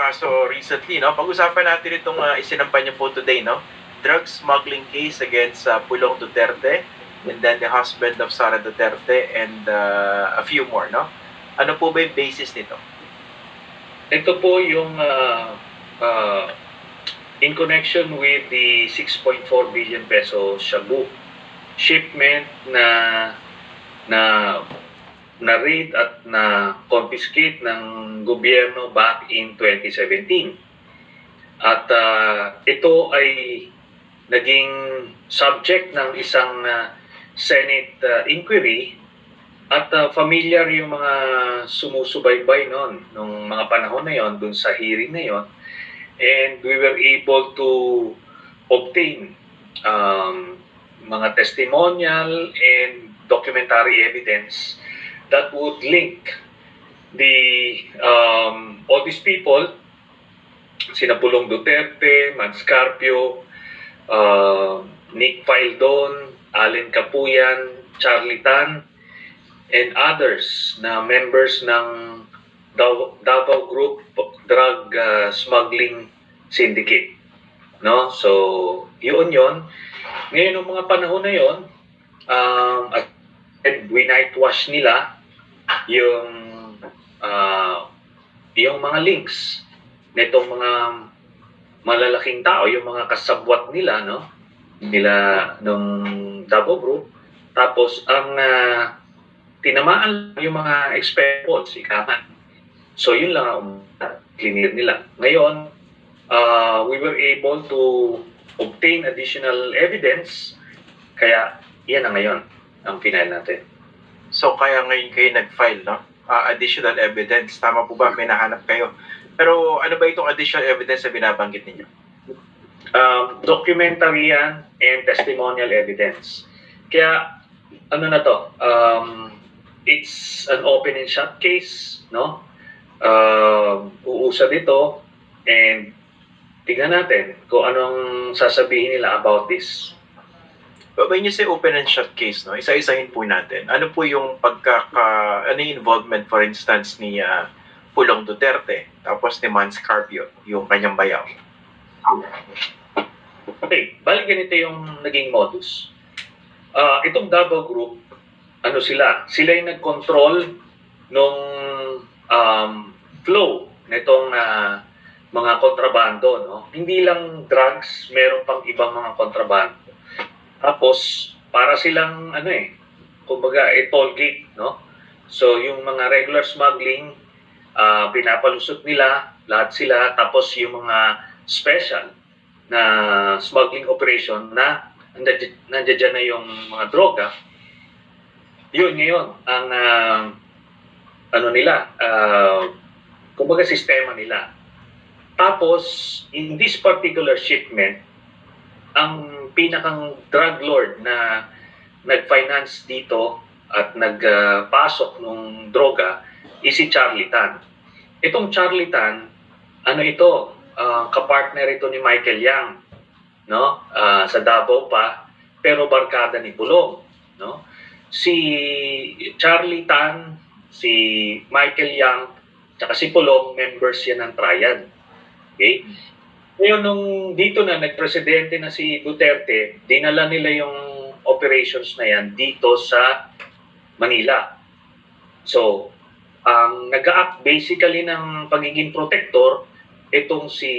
kaso recently, no? Pag-usapan natin itong isinampan niyo po today, no? Drug smuggling case against Pulong Duterte and then the husband of Sara Duterte and a few more, no? Ano po ba yung basis nito? Ito po yung in connection with the 6.4 billion peso Shabu shipment na na-raid at na-confiscate ng gobyerno back in 2017. At ito ay naging subject ng isang Senate inquiry at familiar yung mga sumusubaybay noon nung mga panahon na yon dun sa hearing na yon, and we were able to obtain mga testimonial and documentary evidence that would link the all these people, sina Pulong Duterte, Manscarpio, Nick Faildon, Allen Capuyan, Charlie Tan, and others na members ng Davao Group Drug Smuggling Syndicate. No? So, yun. Ngayon, ng mga panahon na yun, winightwash nila yung mga links nitong mga malalaking tao, yung mga kasabwat nila, no? Nung Davao Group. Tapos, ang tinamaan yung mga experts, ikaman. So, yun lang ang clear nila. Ngayon, we were able to obtain additional evidence. Kaya, yan na ngayon ang final natin. So, kaya ngayon kayo nag-file, no? Additional evidence. Tama po ba? May nahanap kayo. Pero ano ba itong additional evidence na binabanggit ninyo? Documentary yan and testimonial evidence. Kaya, ano na to? It's an open and shut case, no? Uusad ito and tingnan natin kung anong sasabihin nila about this. But when you say open and shut case, no, isa-isahin po natin. Ano po yung ano yung involvement, for instance, ni Pulong Duterte, tapos ni Manscarpio, yung kanyang bayaw? Okay, balik ganito yung naging modus. Itong Davao Group, ano sila? Sila yung nag-control nung flow nitong mga kontrabando, no? Hindi lang drugs, meron pang ibang mga kontrabando. Tapos, para silang, kumbaga, toll gate, no? So, yung mga regular smuggling, pinapalusot nila, lahat sila. Tapos, yung mga special na smuggling operation na nandiyan na yung mga droga, yun ngayon, ang, kumbaga, sistema nila. Tapos, in this particular shipment, ang pinakang drug lord na nag-finance dito at nagpasok ng droga is si Charlie Tan. Itong Charlie Tan, kapartner ito ni Michael Yang, no? Sa Davao pa, pero barkada ni Pulong, no? Si Charlie Tan, si Michael Yang, tsaka si Pulong, members yan ng Triad. Okay? Ngayon, nung dito na, nagpresidente na si Duterte, dinala nila yung operations na yan dito sa Manila. So, ang nag-a-act basically ng pagiging protector, itong si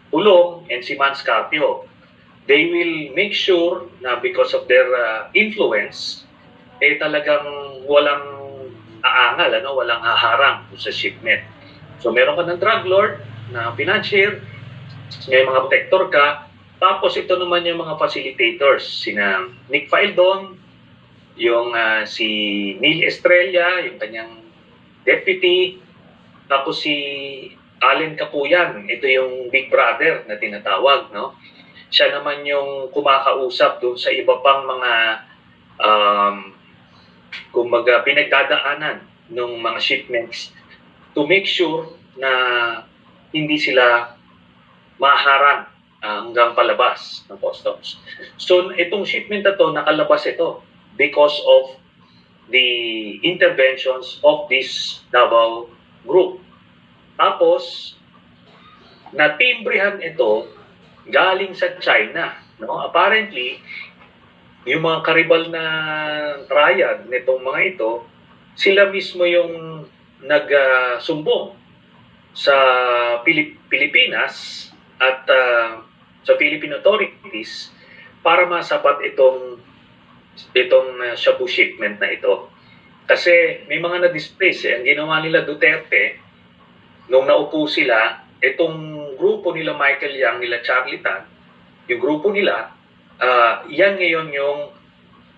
Pulong and si Manscarpio. They will make sure na because of their influence, talagang walang aangal, walang haharang sa shipment. So, meron ka ng drug lord na financier, may mga protector ka, tapos ito naman yung mga facilitators, sina Nick Faildon, yung si Neil Estrella, yung kanyang deputy, tapos si Allen Capuyan, ito yung big brother na tinatawag, no? Siya naman yung kumakausap doon sa iba pang mga kumbaga pinagdadaanan ng mga shipments to make sure na hindi sila maharang hanggang palabas ng customs. So, itong shipment na to, nakalabas ito because of the interventions of this Davao Group. Tapos, Tapos, natimbrehan ito galing sa China. No? Apparently, yung mga karibal na triad nitong mga ito, sila mismo yung nagsumbong sa Pilipinas at sa Philippine authorities para masabat itong shabu shipment na ito. Kasi may mga na-displace. Ang ginawa nila Duterte, nung naupo sila, itong grupo nila Michael Yang, nila Charlie Tan, yung grupo nila, yan ngayon yung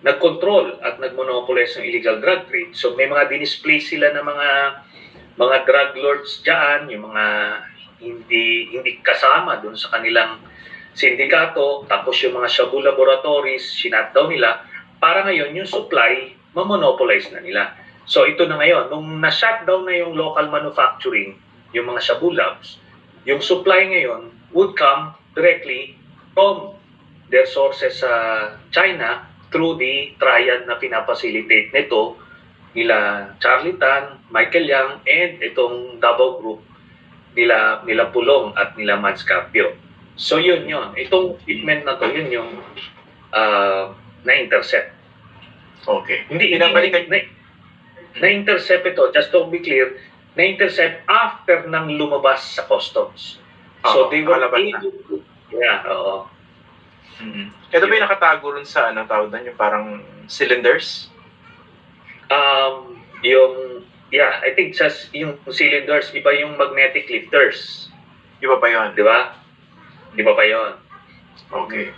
nag-control at nag-monopolize ng illegal drug trade. So may mga dinisplace sila ng mga drug lords dyan, yung mga hindi kasama dun sa kanilang sindikato, tapos yung mga shabu laboratories, sinutdown nila, para ngayon yung supply, ma-monopolize na nila. So ito na ngayon, nung na-shutdown na yung local manufacturing, yung mga shabu labs, yung supply ngayon would come directly from their sources sa China through the triad na pinapacilitate nito nila Charlie Tan, Michael Yang, and itong Davao Group nila Pulong at nila Mads Carpio. So yun. Itong shipment na to, yun yung na-intercept. Okay. Hindi na-intercept ito, just to be clear, na-intercept after nang lumabas sa customs. So they were able to... Yeah, oo. Ito ba yung nakatago rin sa tawag doon, yung parang cylinders? I think yung cylinders, iba yung magnetic lifters. Iba pa yun? Di ba? Iba pa yun. Okay.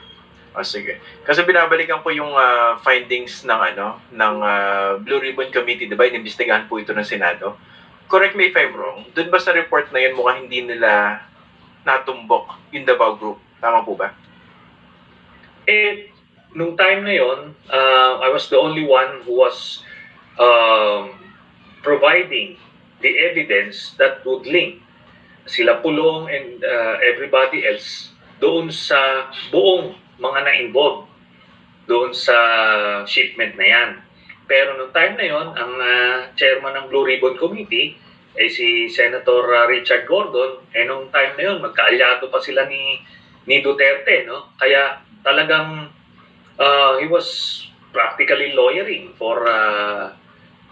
Sige. Kasi binabalikan ko yung findings ng Blue Ribbon Committee, di ba? Inimbestigahan po ito ng Senado. Correct me if I'm wrong. Doon ba sa report na yun mukhang hindi nila natumbok yung Davao Group? Tama po ba? Nung time na yon, I was the only one who was providing the evidence that would link sila Pulong and everybody else doon sa buong mga na-involved doon sa shipment na yan. Pero nung time na yon, ang chairman ng Blue Ribbon Committee ay si Senator Richard Gordon. Nung time na yon, magkaalyado pa sila ni Duterte, no? Kaya talagang he was practically lawyering for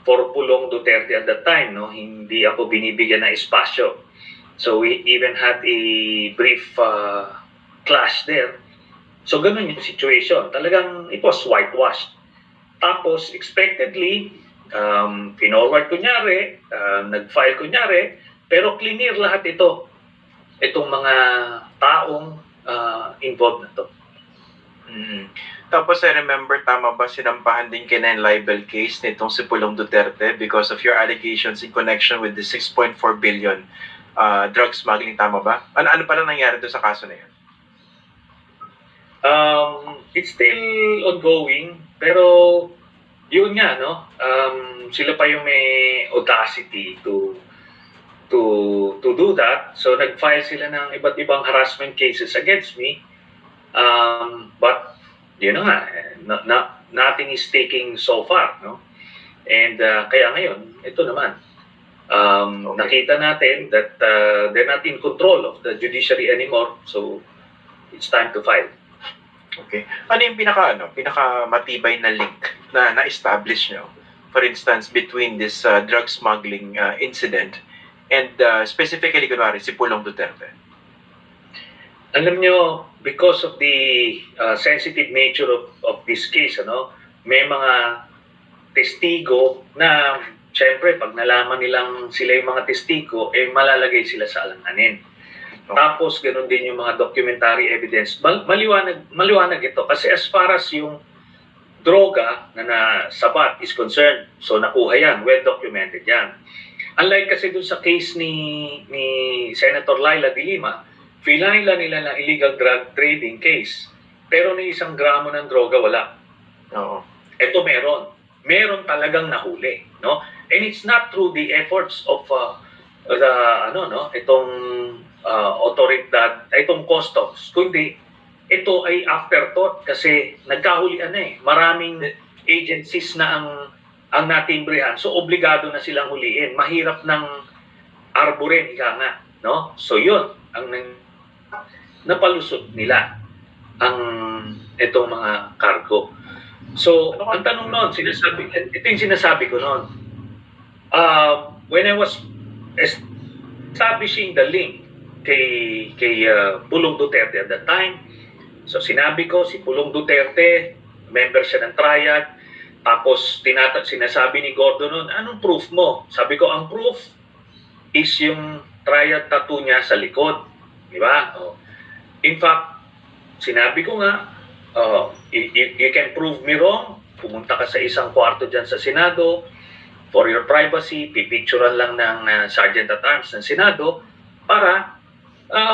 Pulong Duterte at that time, no? Hindi ako binibigyan ng espasyo. So we even had a brief clash there. So ganun yung situation. Talagang it was whitewashed. Tapos expectedly, pinorward kunyari, nag-file kunyari, pero clear lahat ito. Itong mga taong involved na to. Tapos I remember, tama ba sinampahan din kina yung libel case nitong si Pulong Duterte because of your allegations in connection with the 6.4 billion drug smuggling, tama ba? Ano pa lang nangyari doon sa kaso na yun? It's still ongoing, pero yun nga, no? Sila pa yung may audacity to do that. So nag-file sila ng iba't ibang harassment cases against me. But yun nga, nothing is taking so far, no? And kaya ngayon, ito naman, nakita natin that they're not in control of the judiciary anymore, so it's time to file. Okay. Ano yung pinaka matibay na link na na-establish nyo? For instance, between this drug smuggling incident and specifically, kunwari, si Pulong Duterte? Alam nyo, because of the sensitive nature of this case, may mga testigo na, syempre, pag nalaman nilang sila yung mga testigo, malalagay sila sa alanganin. Okay. Tapos, ganun din yung mga documentary evidence. Maliwanag ito. Kasi as far as yung droga na nasabat is concerned, so nakuha yan, well documented yan. Unlike kasi dun sa case ni Senator Laila de Lima, finala nila ng illegal drug trading case. Pero ni 1 gramo ng droga, wala. Oo. Ito meron. Meron talagang nahuli, no? And it's not through the efforts of itong otoridad, itong customs, kundi ito ay afterthought kasi nagkahulian na eh. Maraming agencies na ang natimbrehan. So obligado na silang huliin. Mahirap ng arborin, ika nga. no? So yun ang napalusot nila ang itong mga cargo. So, ang tanong noon, ito yung sinasabi ko noon. When I was establishing the link kay Pulong Duterte at that time, so sinabi ko si Pulong Duterte, member siya ng triad, tapos sinasabi ni Gordon noon, anong proof mo? Sabi ko, ang proof is yung triad tattoo niya sa likod. Di ba? In fact, sinabi ko nga, you can prove me wrong, pumunta ka sa isang kwarto dyan sa Senado, for your privacy, pipicturean lang ng Sergeant at Arms ng Senado para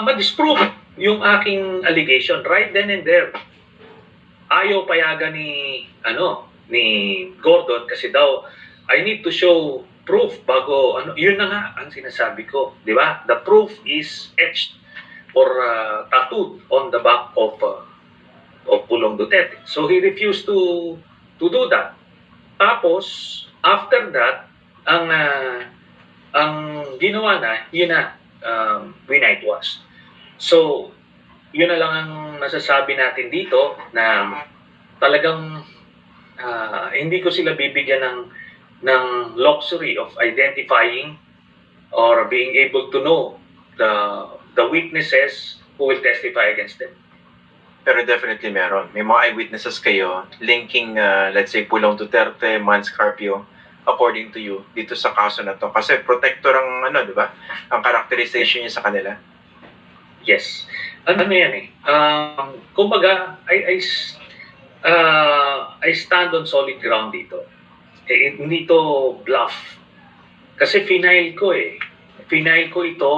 ma-disprove yung aking allegation right then and there. Ayaw payagan ni Gordon kasi daw I need to show proof bago yun na nga ang sinasabi ko, di ba? The proof is etched or tattooed on the back of Pulong Duterte. So he refused to do that. Tapos after that, ang ginawa na, yun na, whitewash. So, yun na lang ang nasasabi natin dito na talagang hindi ko sila bibigyan ng luxury of identifying or being able to know the witnesses who will testify against them. Pero definitely meron. May mga eyewitnesses kayo linking, let's say, Pulong Duterte, Mans Carpio, according to you, dito sa kaso na to. Kasi protector ang, di ba? Ang characterization niya sa kanila. Yes. Ano yan eh? Kumbaga, I stand on solid ground dito. Hindi to bluff. Kasi final ko ito,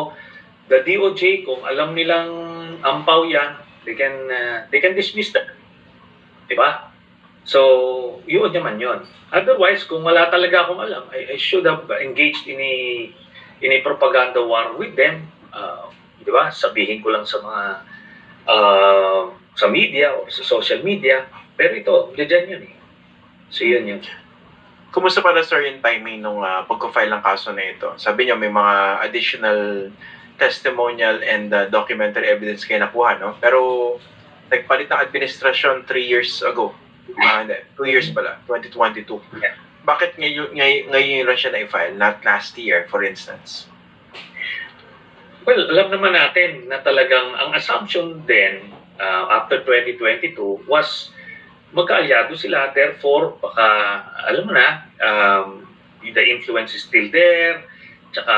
the DOJ, kung alam nilang ampaw yan, they can dismiss that. Diba? So, yun naman yun. Otherwise, kung wala talaga akong alam, I should have engaged in a propaganda war with them. Diba? Sabihin ko lang sa mga sa media o sa social media. Pero ito, dyan yun eh. So, yun yun. Kumusta pala, sir, yung timing nung pagko-file ng kaso na ito? Sabi niyo, may mga additional testimonial and documentary evidence kayo nakuha, no? Pero nagpalit ng administrasyon 3 years ago. 2 years pala, 2022. Yeah. Bakit ngayon lang siya na-file, not last year, for instance? Well, alam naman natin na talagang ang assumption then after 2022 was magkaalyado sila. Therefore, baka, alam mo na, the influence is still there, tsaka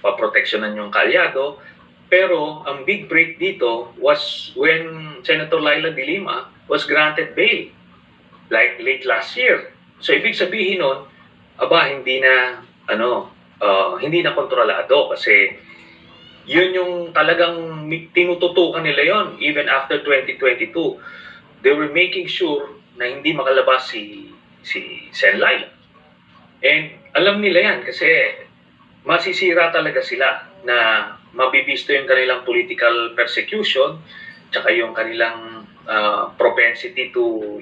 paproteksyonan yung kaalyado. Pero ang big break dito was when Senator Laila de Lima was granted bail, like late last year. So ibig sabihin nun, hindi na kontrolado kasi yun yung talagang tinututukan nila yon even after 2022. They were making sure na hindi makalabas si Sen Laila. And alam nila yan kasi masisira talaga sila na mabibisto yung kanilang political persecution tsaka yung kanilang propensity to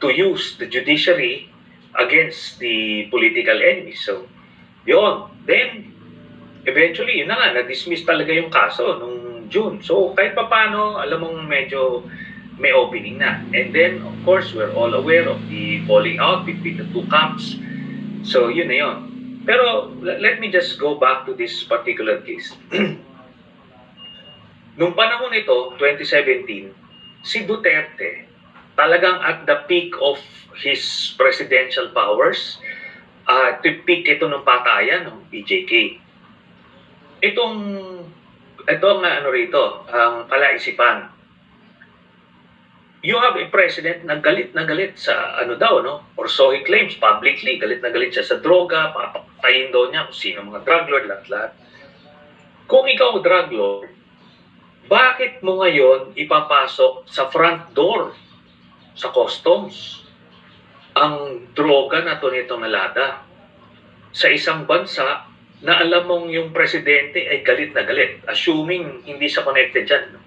use the judiciary against the political enemies. So, yun. Then, eventually, yun na nga, na-dismiss talaga yung kaso nung June. So, kahit pa paano, alam mong medyo may opening na. And then, of course, we're all aware of the falling out between the two camps. So, yun na yun. Pero, let me just go back to this particular case. Nung panahon ito, 2017, si Duterte, talagang at the peak of his presidential powers, peak ito ng patayan ng PJK. Itong ang palaisipan. You have a president na galit sa or so he claims publicly, galit na galit siya sa droga, papatayin daw niya kung sino mga drug lord, lahat-lahat. Kung ikaw drug lord, bakit mo ngayon ipapasok sa front door sa customs ang droga na nitong Lada sa isang bansa na alam mong yung presidente ay galit na galit, assuming hindi siya connected dyan.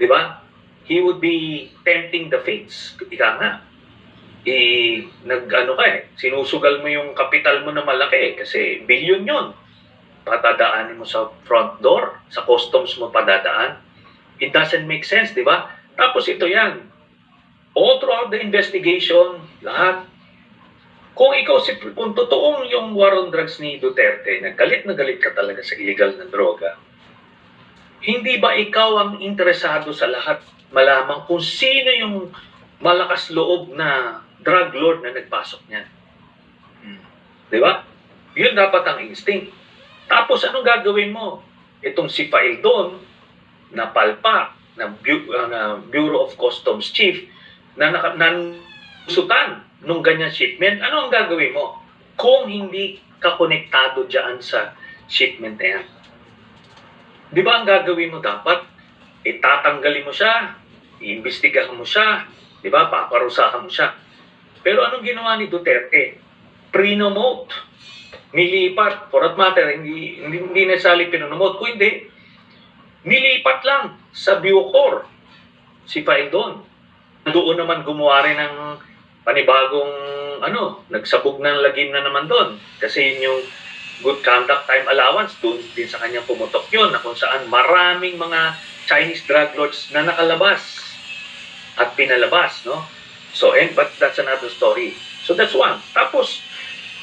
Di ba? He would be tempting the fates. Ika nga. Sinusugal mo yung kapital mo na malaki kasi bilyon yun. patadaanin mo sa front door, sa customs mo padadaan. It doesn't make sense, di ba? Tapos ito yan. All throughout the investigation, lahat. Kung totoong yung war on drugs ni Duterte, na galit ka talaga sa illegal na droga, hindi ba ikaw ang interesado sa lahat malaman kung sino yung malakas loob na drug lord na nagpasok niyan? Di ba? Yun dapat ang instinct. Tapos anong gagawin mo? Itong si Faildon na palpa na Bureau of Customs Chief na nanusutan nung ganyan shipment, ano ang gagawin mo kung hindi ka konektado dyan sa shipment na yan? Di ba ang gagawin mo dapat? Itatanggalin mo siya, iimbestigahan mo siya, di ba? Paparusahan mo siya. Pero anong ginawa ni Duterte? Pre-nomote. Nilipat. For that matter, hindi necessarily pinonomote. Kung hindi, nilipat lang sa Bucor si Faildon. Doon naman gumawa rin ng panibagong nagsabog ng lagim na naman doon. Kasi yun yung good conduct time allowance, doon din sa kanyang pumutok yun, na kung saan maraming mga Chinese drug lords na nakalabas at pinalabas, no? So, but that's another story. So, that's one. Tapos,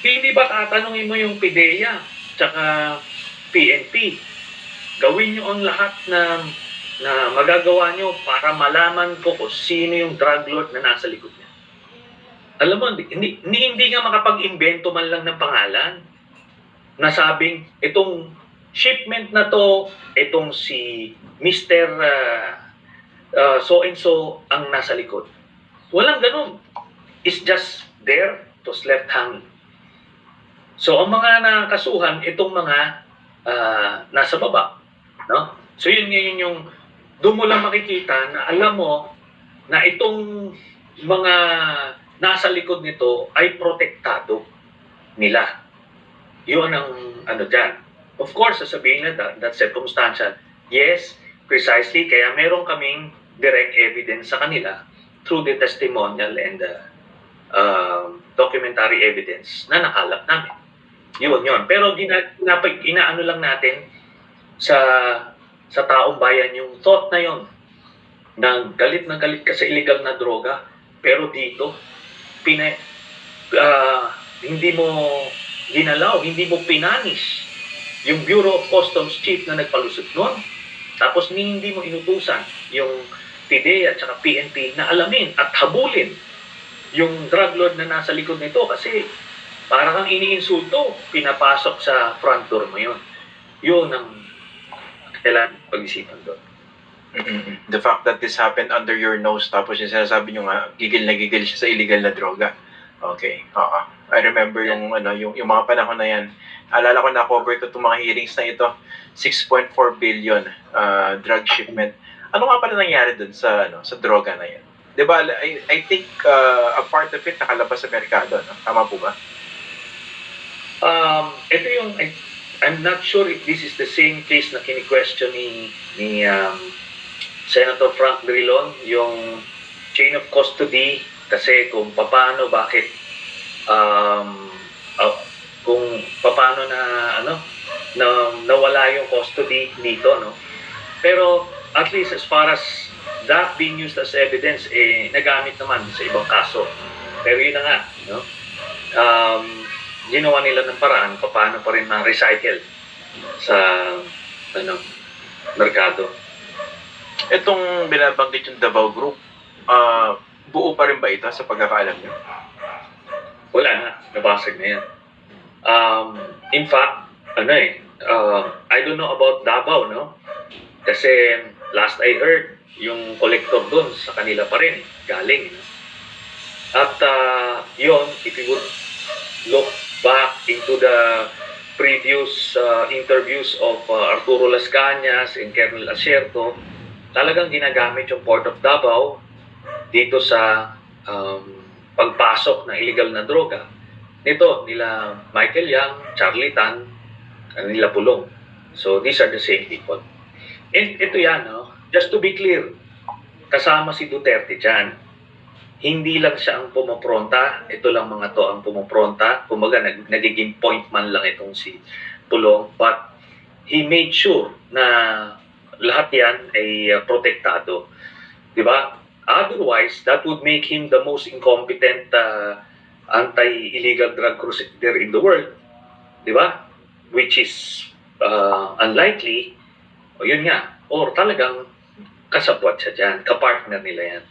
hindi ba tatanungin mo yung PIDEA tsaka PNP? Gawin nyo ang lahat na magagawa nyo para malaman ko kung sino yung drug lord na nasa likod niya. Alam mo, hindi nga makapag-imbento man lang ng pangalan. Nasabing itong shipment na to, itong si Mr. So-and-so ang nasa likod. Walang ganun. It's just there, it was left hanging. So, ang mga nakasuhan, itong mga nasa baba. No? So, yun yung doon mo lang makikita na alam mo na itong mga nasa likod nito ay protektado nila. Yun ang dyan. Of course, sasabihin na that's circumstantial. Yes, precisely. Kaya meron kaming direct evidence sa kanila through the testimonial and documentary evidence na nakalap namin. Yun. Pero inaano lang natin sa taong bayan yung thought na yun na galit ka sa illegal na droga, pero dito hindi mo ginalaw, hindi mo pinanish yung Bureau of Customs Chief na nagpalusot nun. Tapos hindi mo inutusan yung PIDEA at saka PNP na alamin at habulin yung drug lord na nasa likod nito kasi para kang iniinsulto, pinapasok sa front door mo yun. Yun ang kailangan pag-isipan doon. The fact that this happened under your nose, tapos yung sinasabi nyo nga, gigil siya sa illegal na droga. Okay, I remember yung mga panahon na yan. Alala ko na cover ko itong mga hearings na ito. 6.4 billion drug shipment. Ano nga pala nangyari dun sa droga na yan? Diba, I think a part of it nakalabas sa merkado, no? Tama po ba? Ito yung, I'm not sure if this is the same case na kini-question ni Senator Frank Drilon, yung chain of custody, kasi kung paano, bakit, kung paano na nawala yung custody dito, no? Pero at least as far as that being used as evidence, nagamit naman sa ibang kaso. Pero yun na nga, no? Ginawa nila ng paraan paano pa rin ma-recycle sa merkado. Itong binabanggit yung Davao Group, buo pa rin ba ito sa pagkakaalam niyo? Wala na, nabasag na yan. In fact, I don't know about Davao, no? Kasi last I heard, yung collector doon sa kanila pa rin, galing. No? At yun, if you would look back into the previous interviews of Arturo Las Cañas and Colonel Asierto, talagang ginagamit yung Port of Davao dito sa pagpasok ng illegal na droga. Nito, nila Michael Yang, Charlie Tan, nila Pulong. So, these are the same people. And ito yan, no? Just to be clear, kasama si Duterte dyan. Hindi lang siya ang pumopronta, ito lang mga to ang pumopronta. Kumbaga, nagiging point man lang itong si Pulong. But he made sure na lahat yan ay protektado. Di ba? Otherwise, that would make him the most incompetent anti-illegal drug crusader in the world. Di ba? Which is unlikely. O yun nga. Or talagang kasabwat siya dyan. Kapartner nila yan.